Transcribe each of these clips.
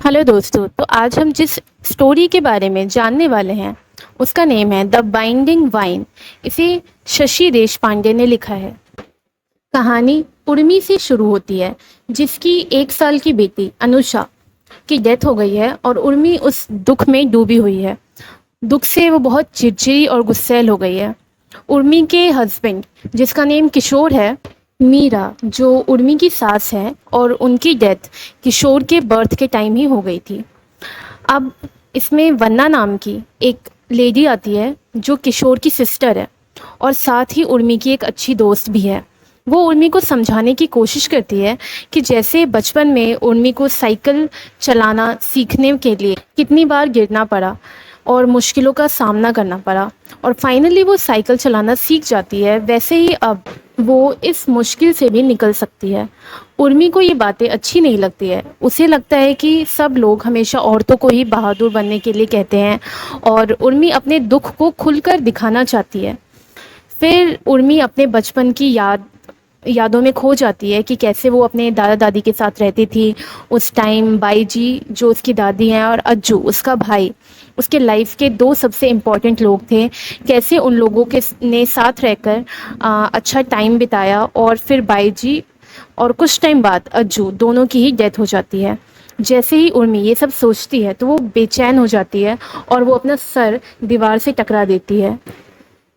Hello दोस्तों। तो आज हम जिस स्टोरी के बारे में जानने वाले हैं उसका नेम है द बाइंडिंग वाइन। इसे शशि देशपांडे ने लिखा है। कहानी उर्मी से शुरू होती है, जिसकी 1 साल की बेटी अनुषा की डेथ हो गई है और उर्मी उस दुख में डूबी हुई है। दुख से वो बहुत चिड़चिड़ी और गुस्सैल हो गई है। उर्मी के हस्बैंड, जिसका नेम किशोर है, मीरा जो उर्मी की सास है, और उनकी डेथ किशोर के बर्थ के टाइम ही हो गई थी। अब इसमें वन्ना नाम की एक लेडी आती है जो किशोर की सिस्टर है और साथ ही उर्मी की एक अच्छी दोस्त भी है। वो उर्मी को समझाने की कोशिश करती है कि जैसे बचपन में उर्मी को साइकिल चलाना सीखने के लिए कितनी बार गिरना पड़ा और मुश्किलों का सामना करना पड़ा और फाइनली वो साइकिल चलाना सीख जाती है, वैसे ही अब वो इस मुश्किल से भी निकल सकती है। उर्मी को ये बातें अच्छी नहीं लगती है। उसे लगता है कि सब लोग हमेशा औरतों को ही बहादुर बनने के लिए कहते हैं और उर्मी अपने दुख को खुलकर दिखाना चाहती है। फिर उर्मी अपने बचपन की यादों में खो जाती है कि कैसे वो अपने दादा दादी के साथ रहती थी उस टाइम। बाई जी जो उसकी दादी हैं और अज्जू उसका भाई, उसके लाइफ के 2 सबसे इम्पॉर्टेंट लोग थे। कैसे उन लोगों के ने साथ रहकर अच्छा टाइम बिताया और फिर बाई जी और कुछ टाइम बाद अज्जू दोनों की ही डेथ हो जाती है। जैसे ही उर्मी ये सब सोचती है तो वो बेचैन हो जाती है और वो अपना सर दीवार से टकरा देती है।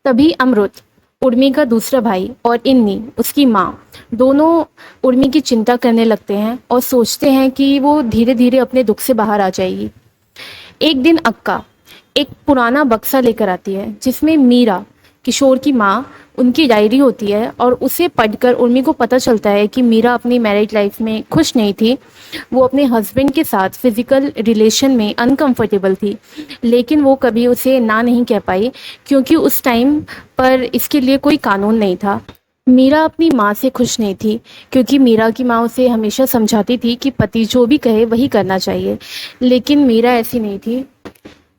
तभी अमृत, उर्मी का दूसरा भाई, और इन्नी उसकी माँ, दोनों उर्मी की चिंता करने लगते हैं और सोचते हैं कि वो धीरे धीरे अपने दुख से बाहर आ जाएगी। एक दिन अक्का एक पुराना बक्सा लेकर आती है जिसमें मीरा, किशोर की माँ, उनकी डायरी होती है और उसे पढ़कर उर्मी को पता चलता है कि मीरा अपनी मैरिड लाइफ में खुश नहीं थी। वो अपने हस्बैंड के साथ फिज़िकल रिलेशन में अनकंफर्टेबल थी, लेकिन वो कभी उसे ना नहीं कह पाई क्योंकि उस टाइम पर इसके लिए कोई कानून नहीं था। मीरा अपनी माँ से खुश नहीं थी क्योंकि मीरा की माँ उसे हमेशा समझाती थी कि पति जो भी कहे वही करना चाहिए, लेकिन मीरा ऐसी नहीं थी।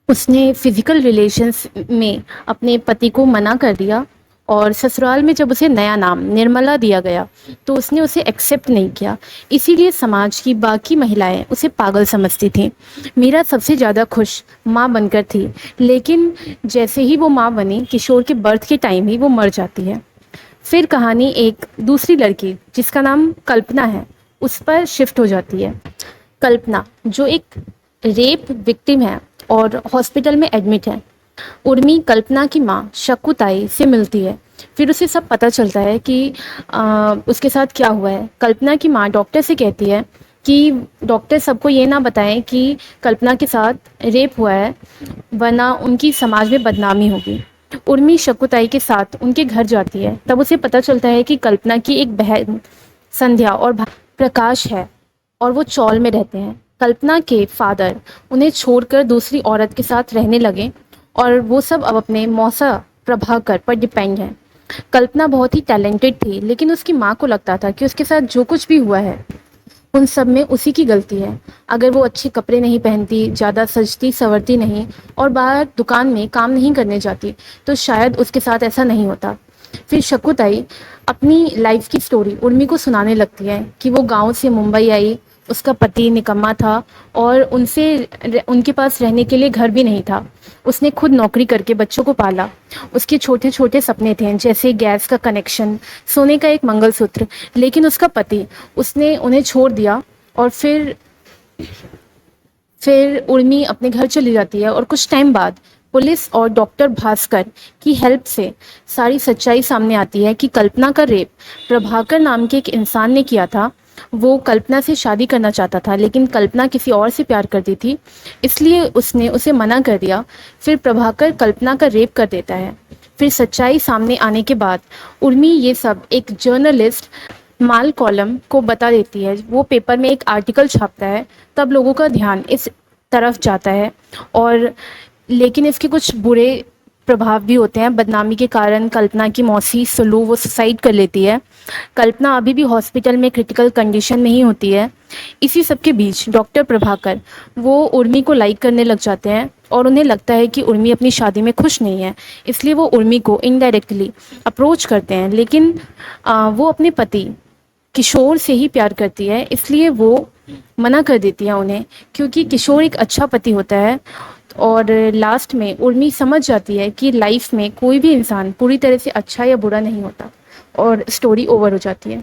उसने फिज़िकल रिलेशंस में अपने पति को मना कर दिया और ससुराल में जब उसे नया नाम निर्मला दिया गया तो उसने उसे एक्सेप्ट नहीं किया। इसीलिए समाज की बाकी महिलाएं उसे पागल समझती थीं। मीरा सबसे ज़्यादा खुश माँ बनकर थी, लेकिन जैसे ही वो माँ बनी, किशोर के बर्थ के टाइम ही वो मर जाती है। फिर कहानी एक दूसरी लड़की जिसका नाम कल्पना है उस पर शिफ्ट हो जाती है। कल्पना जो एक रेप विक्टिम है और हॉस्पिटल में एडमिट है। उर्मी कल्पना की माँ शकुताई से मिलती है। फिर उसे सब पता चलता है कि उसके साथ क्या हुआ है। कल्पना की माँ डॉक्टर से कहती है कि डॉक्टर सबको ये ना बताएं कि कल्पना के साथ रेप हुआ है, वरना उनकी समाज में बदनामी होगी। उर्मी शकुताई के साथ उनके घर जाती है। तब उसे पता चलता है कि कल्पना की एक बहन संध्या और भाई प्रकाश है और वो चौल में रहते हैं। कल्पना के फादर उन्हें छोड़कर दूसरी औरत के साथ रहने लगे और वो सब अब अपने मौसा प्रभाकर पर डिपेंड हैं। कल्पना बहुत ही टैलेंटेड थी, लेकिन उसकी माँ को लगता था कि उसके साथ जो कुछ भी हुआ है उन सब में उसी की गलती है। अगर वो अच्छे कपड़े नहीं पहनती, ज़्यादा सजती संवरती नहीं और बाहर दुकान में काम नहीं करने जाती तो शायद उसके साथ ऐसा नहीं होता। फिर शकुताई अपनी लाइफ की स्टोरी उर्मी को सुनाने लगती है कि वो गांव से मुंबई आई, उसका पति निकम्मा था और उनके पास रहने के लिए घर भी नहीं था। उसने खुद नौकरी करके बच्चों को पाला। उसके छोटे छोटे सपने थे, जैसे गैस का कनेक्शन, सोने का एक मंगलसूत्र, लेकिन उसका पति, उसने उन्हें छोड़ दिया और फिर उर्मी अपने घर चली जाती है और कुछ टाइम बाद पुलिस और डॉक्टर भास्कर की हेल्प से सारी सच्चाई सामने आती है कि कल्पना का रेप प्रभाकर नाम के एक इंसान ने किया था। वो कल्पना से शादी करना चाहता था, लेकिन कल्पना किसी और से प्यार करती थी, इसलिए उसने उसे मना कर दिया। फिर प्रभाकर कल्पना का रेप कर देता है। फिर सच्चाई सामने आने के बाद उर्मी ये सब एक जर्नलिस्ट माल कॉलम को बता देती है। वो पेपर में एक आर्टिकल छापता है, तब लोगों का ध्यान इस तरफ जाता है और लेकिन इसके कुछ बुरे प्रभाव भी होते हैं। बदनामी के कारण कल्पना की मौसी सुलू वो सुसाइड कर लेती है। कल्पना अभी भी हॉस्पिटल में क्रिटिकल कंडीशन में ही होती है। इसी सब के बीच डॉक्टर प्रभाकर वो उर्मी को लाइक करने लग जाते हैं और उन्हें लगता है कि उर्मी अपनी शादी में खुश नहीं है, इसलिए वो उर्मी को इनडायरेक्टली अप्रोच करते हैं। लेकिन वो अपने पति किशोर से ही प्यार करती है, इसलिए वो मना कर देती है उन्हें, क्योंकि किशोर एक अच्छा पति होता है। और लास्ट में उर्मी समझ जाती है कि लाइफ में कोई भी इंसान पूरी तरह से अच्छा या बुरा नहीं होता, और स्टोरी ओवर हो जाती है।